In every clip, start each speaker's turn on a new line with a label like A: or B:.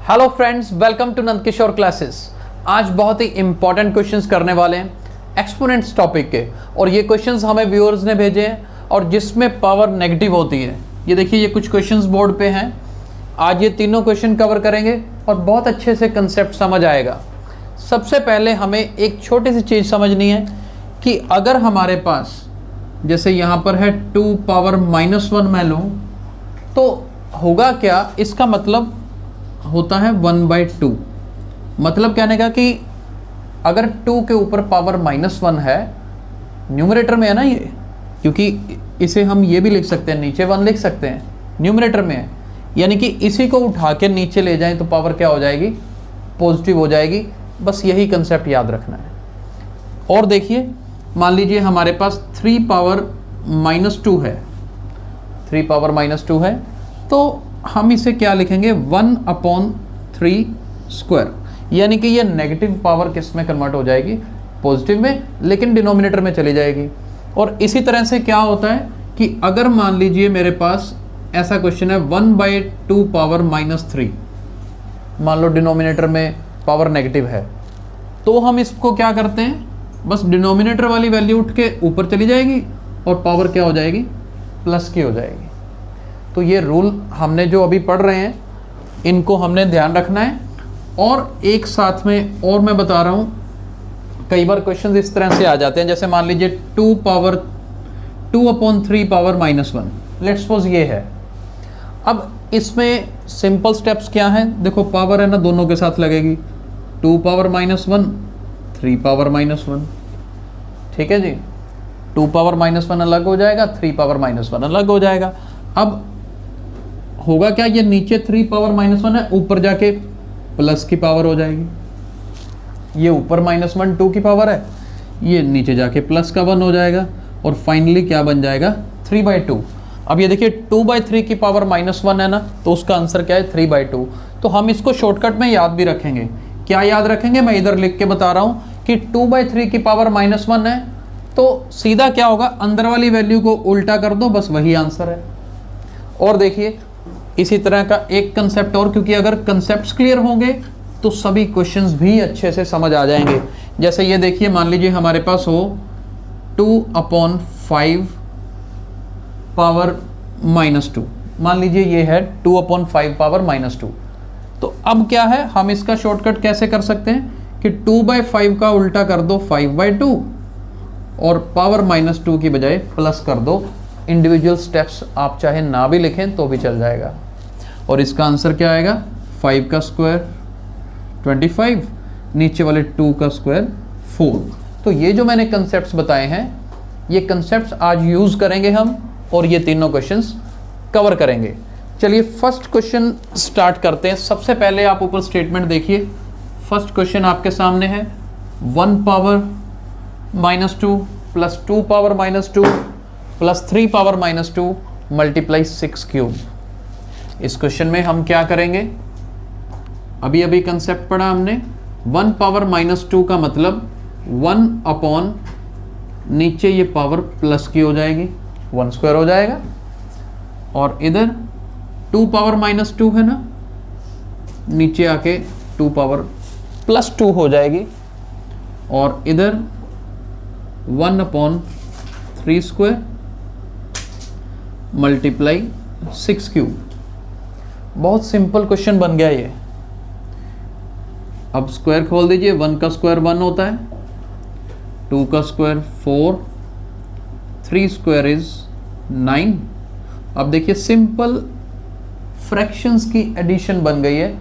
A: Hello friends, welcome to Nand Kishore classes. आज बहुत ही important questions करने वाले हैं एक्सपोनेंट्स टॉपिक के, और ये क्वेश्चंस हमें व्यूअर्स ने भेजे हैं और जिसमें पावर नेगेटिव होती है। ये देखिए, ये कुछ क्वेश्चंस बोर्ड पे हैं। आज ये तीनों क्वेश्चन कवर करेंगे और बहुत अच्छे से कंसेप्ट समझ आएगा। सबसे पहले हमें एक छोटी सी चीज़ समझनी है कि अगर हमारे पास जैसे यहाँ पर है 2 पावर -1 मैं लूँ तो होगा क्या, इसका मतलब होता है 1/2। मतलब कहने का कि अगर 2 के ऊपर पावर -1 है, न्यूमरेटर में है ना ये, क्योंकि इसे हम ये भी लिख सकते हैं, नीचे 1 लिख सकते हैं, न्यूमरेटर में है, यानी कि इसी को उठा के नीचे ले जाएं तो पावर क्या हो जाएगी, पॉजिटिव हो जाएगी। बस यही कंसेप्ट याद रखना है। और देखिए, मान लीजिए हमारे पास 3 पावर -2 है, 3 पावर -2 है, तो हम इसे क्या लिखेंगे, 1/3 स्क्वायर, यानी कि ये नेगेटिव पावर किस में कन्वर्ट हो जाएगी, पॉजिटिव में, लेकिन डिनोमिनेटर में चली जाएगी। और इसी तरह से क्या होता है कि अगर मान लीजिए मेरे पास ऐसा क्वेश्चन है 1/2 पावर -3, मान लो डिनोमिनेटर में पावर नेगेटिव है, तो हम इसको क्या करते हैं, बस डिनोमिनेटर वाली वैल्यू उठ के ऊपर चली जाएगी और पावर क्या हो जाएगी, प्लस की हो जाएगी। तो ये रूल हमने जो अभी पढ़ रहे हैं, इनको हमने ध्यान रखना है। और एक साथ में और मैं बता रहा हूँ, कई बार क्वेश्चन इस तरह से आ जाते हैं, जैसे मान लीजिए 2/3 पावर -1, लेट्स सपोज ये है। अब इसमें सिंपल स्टेप्स क्या हैं, देखो पावर है ना, दोनों के साथ लगेगी, 2 पावर -1, 3 पावर -1, ठीक है जी। 2 पावर -1 अलग हो जाएगा, 3 पावर -1 अलग हो जाएगा। अब होगा क्या, ये नीचे 3 पावर -1 है, ऊपर जाके प्लस की पावर हो जाएगी। ये ऊपर -1 2 की पावर है, ये नीचे जाके प्लस का 1 हो जाएगा, और फाइनली क्या बन जाएगा, 3/2। अब ये देखिए 2/3 की पावर -1 है ना, तो उसका आंसर क्या है, 3/2। तो हम इसको शॉर्टकट में याद भी रखेंगे। क्या याद रखेंगे, मैं इधर लिख के बता रहा हूँ कि 2/3 की पावर -1 है, तो सीधा क्या होगा, अंदर वाली वैल्यू को उल्टा कर दो, बस वही आंसर है। और देखिए इसी तरह का एक कंसेप्ट और, क्योंकि अगर कंसेप्ट्स क्लियर होंगे तो सभी क्वेश्चंस भी अच्छे से समझ आ जाएंगे। जैसे ये देखिए, मान लीजिए हमारे पास हो 2/5 पावर -2, मान लीजिए ये है 2/5 पावर -2। तो अब क्या है, हम इसका शॉर्टकट कैसे कर सकते हैं कि 2/5 का उल्टा कर दो 5/2 और पावर -2 की बजाय प्लस कर दो। इंडिविजुअल स्टेप्स आप चाहे ना भी लिखें तो भी चल जाएगा। और इसका आंसर क्या आएगा, 5 का स्क्वायर 25, नीचे वाले 2 का स्क्वायर 4। तो ये जो मैंने कंसेप्ट्स बताए हैं, ये कंसेप्ट्स आज यूज़ करेंगे हम, और ये तीनों क्वेश्चंस कवर करेंगे। चलिए फर्स्ट क्वेश्चन स्टार्ट करते हैं। सबसे पहले आप ऊपर स्टेटमेंट देखिए। फर्स्ट क्वेश्चन आपके सामने है 1 power -2 plus 2 power -2 plus 3 power -2 multiply 6 cube. इस क्वेश्चन में हम क्या करेंगे, अभी अभी कंसेप्ट पढ़ा हमने। 1 पावर -2 का मतलब 1/, नीचे ये पावर प्लस की हो जाएगी, 1 स्क्वायर हो जाएगा, और इधर 2 पावर -2 है ना, नीचे आके 2 पावर +2 हो जाएगी, और इधर 1/3 स्क्वायर मल्टीप्लाई 6 क्यूब। बहुत सिंपल क्वेश्चन बन गया ये। अब स्क्वायर खोल दीजिए, 1 का स्क्वायर 1 होता है, 2 का स्क्वायर 4, 3 स्क्वायर इज 9। अब देखिए सिंपल फ्रैक्शंस की एडिशन बन गई है,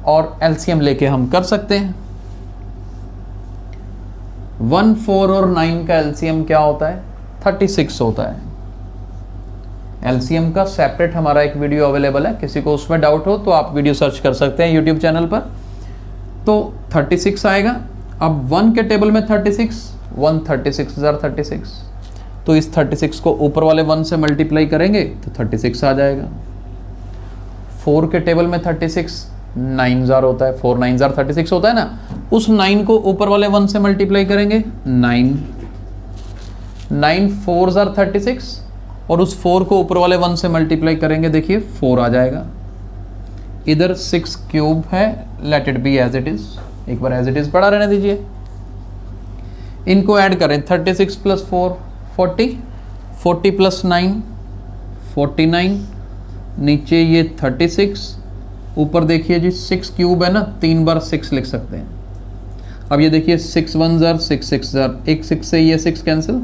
A: और एलसीएम लेके हम कर सकते हैं। 1, 4 और 9 का एलसीएम क्या होता है, 36 होता है। एलसीएम का सेपरेट हमारा एक वीडियो अवेलेबल है, किसी को उसमें डाउट हो तो आप वीडियो सर्च कर सकते हैं यूट्यूब चैनल पर। तो 36 आएगा। अब 1 के टेबल में 36, 1 36 जार 36, तो इस 36 को ऊपर वाले 1 से मल्टीप्लाई करेंगे तो 36 आ जाएगा। 4 के टेबल में 36 9 जार होता है, 4 9 जार 36 होता है ना, उस 9 को ऊपर वाले 1 से मल्टीप्लाई करेंगे, 9 4 जार 36, और उस 4 को ऊपर वाले 1 से मल्टीप्लाई करेंगे, देखिए 4 आ जाएगा। इधर 6 क्यूब है, let it be as it is, एक बार एज इट इज पड़ा रहने दीजिए। इनको ऐड करें 36 + 4 40, 40 + 9 49, नीचे ये 36, ऊपर देखिए जी 6 क्यूब है ना, 3 बार 6 लिख सकते हैं। अब ये देखिए 6 1 जार 6 6 जार, एक 6 से ये 6 कैंसिल,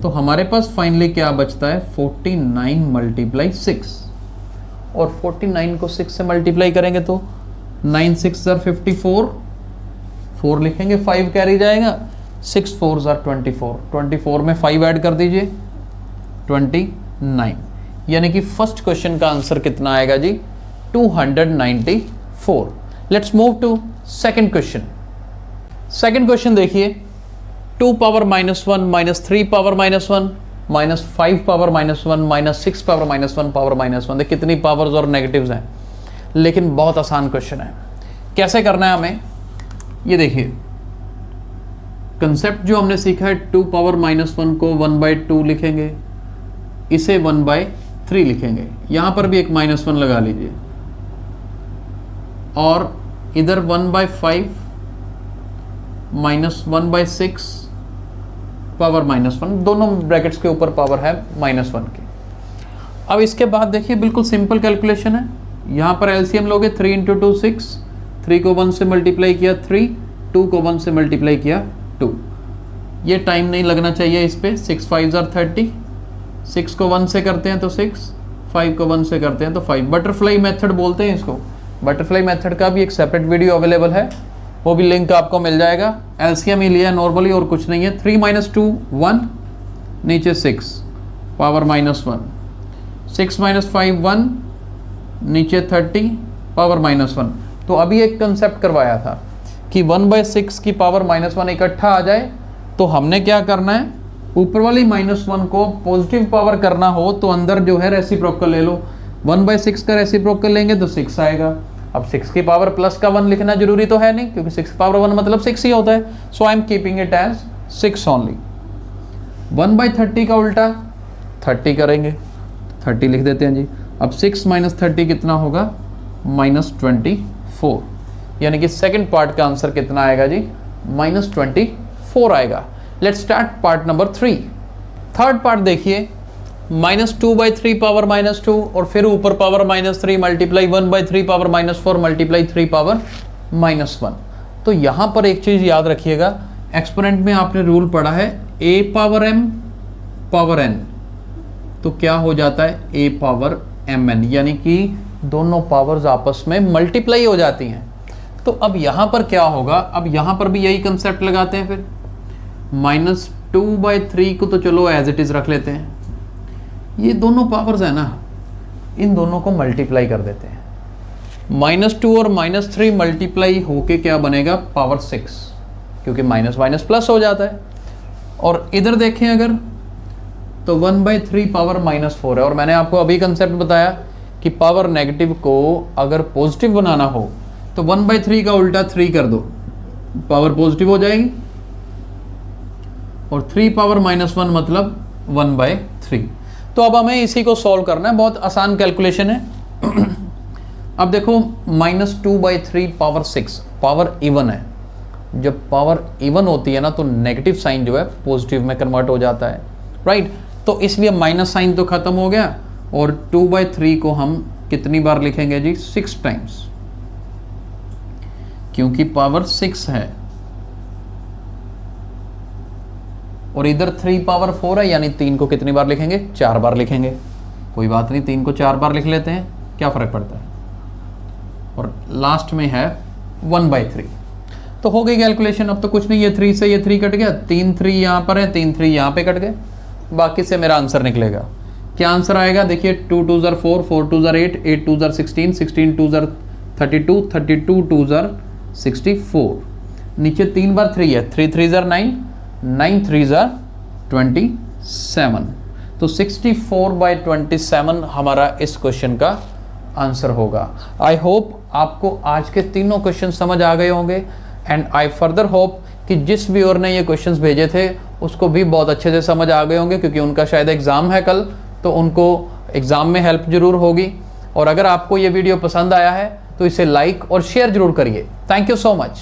A: तो हमारे पास फाइनली क्या बचता है 49 × 6, और 49 को 6 से मल्टीप्लाई करेंगे तो 9 6 जार 54, 4 लिखेंगे, 5 कैरी जाएगा, 6 4 जार 24, 24 में 5 ऐड कर दीजिए 29, यानी कि फर्स्ट क्वेश्चन का आंसर कितना आएगा जी 294। Let's move to second question. Second question देखिए, 2 power -1 -3 power -1 -5 power -1 -6 power -1 power -1, देखिए कितनी पावर्स और नेगेटिव्स हैं, लेकिन बहुत आसान क्वेश्चन है। कैसे करना है हमें, ये देखिए कंसेप्ट जो हमने सीखा है, 2 पावर -1 को 1/2 लिखेंगे, इसे 1/3 लिखेंगे, यहां पर भी एक -1 लगा लीजिए, और इधर 1/5 -1/6 पावर -1, दोनों ब्रैकेट्स के ऊपर पावर है -1 की। अब इसके बाद देखिए बिल्कुल सिंपल कैलकुलेशन है, यहां पर एलसीएम लोगे 3 × 2 6, 3 को 1 से मल्टीप्लाई किया 3, 2 को 1 से मल्टीप्लाई किया 2, ये टाइम नहीं लगना चाहिए इस पे, 6 5 जार 30, 6 को 1 से करते हैं तो 6, 5 को 1 से करते हैं तो 5, बटरफ्लाई मेथड बोलते हैं इसको। बटरफ्लाई मेथड का भी एक सेपरेट वीडियो अवेलेबल है, वो भी लिंक आपको मिल जाएगा। एलसीएम ही लिया नॉर्मली और कुछ नहीं है, 3 - 2 1, नीचे 6 पावर -1, 6 - 5 1, नीचे 30 पावर -1। तो अभी एक कंसेप्ट करवाया था कि 1/6 की पावर -1 इकट्ठा आ जाए, तो हमने क्या करना है, ऊपर वाली -1 को पॉजिटिव पावर करना हो तो अंदर जो है रेसिप्रोकल ले लो, 1/6 का रेसिप्रोकल लेंगे तो 6 आएगा। अब 6 की पावर प्लस का 1 लिखना जरूरी तो है नहीं, क्योंकि 6 की पावर 1 मतलब 6 ही होता है, so I am keeping it as 6 only. 1/30 का उल्टा 30 करेंगे, 30 लिख देते हैं जी। अब 6 - 30 कितना होगा -24, यानी कि सेकंड पार्ट का आंसर कितना आएगा जी -24 आएगा। Let's start part number 3। Third part देखिए, -2/3 पावर -2, और फिर ऊपर power -3 multiply 1/3 power -4 multiply 3 power -1। तो यहां पर एक चीज याद रखिएगा, एक्सपोनेंट में आपने रूल पढ़ा है a power m power n, तो क्या हो जाता है a पावर mn, यानी कि दोनों पावर्स आपस में मल्टीप्लाई हो जाती हैं। तो अब यहां पर क्या होगा, अब यहां पर भी यही कंसेप्ट लगाते हैं, फिर -2/3 को तो चलो एज इट इज रख लेते हैं, ये दोनों पावर्स है ना, इन दोनों को मल्टीप्लाई कर देते हैं, -2 और -3 मल्टीप्लाई होके क्या बनेगा पावर 6, क्योंकि माइनस माइनस प्लस हो जाता है। और इधर देखें अगर तो 1/3 पावर -4 है, और मैंने आपको अभी कंसेप्ट बताया कि पावर नेगेटिव को अगर पॉजिटिव बनाना हो तो 1/3 का उल्टा 3 कर दो, पावर पॉजिटिव हो जाएगी, और 3 पावर -1 मतलब 1/3। तो अब हमें इसी को सॉल्व करना है, बहुत आसान कैलकुलेशन है। अब देखो -2/3 पावर 6 पावर इवन है, जब पावर इवन होती है ना तो नेगेटिव साइन जो है पॉजिटिव में कन्वर्ट हो जाता है, राइट। तो इसलिए माइनस साइन तो खत्म हो गया, और 2/3 को हम कितनी बार लिखेंगे जी 6 टाइम्स, क्योंकि पावर 6 है, और इधर 3 पावर 4 है, यानी 3 को कितनी बार लिखेंगे 4 बार लिखेंगे। कोई बात नहीं, 3 को 4 बार लिख लेते हैं, क्या फर्क पड़ता है। और लास्ट में है 1/3, तो हो गई कैलकुलेशन। अब तो कुछ नहीं, ये 3 से ये 3 कट गया, 3 3 यहाँ पर है, 3 3 यहाँ पे कट गए, बाकी से मेरा आंसर निकलेगा। क्या आंसर आएगा देखिए, 2 2 ज़र 4, 4 2 ज़र 8, 8 2 ज़र 16, 16 2 ज़र 32, 32 2 ज़र 64, नीचे 3 बार 3 है, 3 3 ज़र 9, 9 3 ज़र 27, तो 64/27 हमारा इस क्वेश्चन का आंसर होगा। आई होप आपको आज के तीनों क्वेश्चन समझ आ गए होंगे, एंड आई फर्दर होप कि जिस व्यूअर ने ये क्वेश्चंस भेजे थे उसको भी बहुत अच्छे से समझ आ गए होंगे, क्योंकि उनका शायद एग्ज़ाम है कल, तो उनको एग्ज़ाम में हेल्प ज़रूर होगी। और अगर आपको ये वीडियो पसंद आया है तो इसे लाइक और शेयर जरूर करिए। Thank you so much.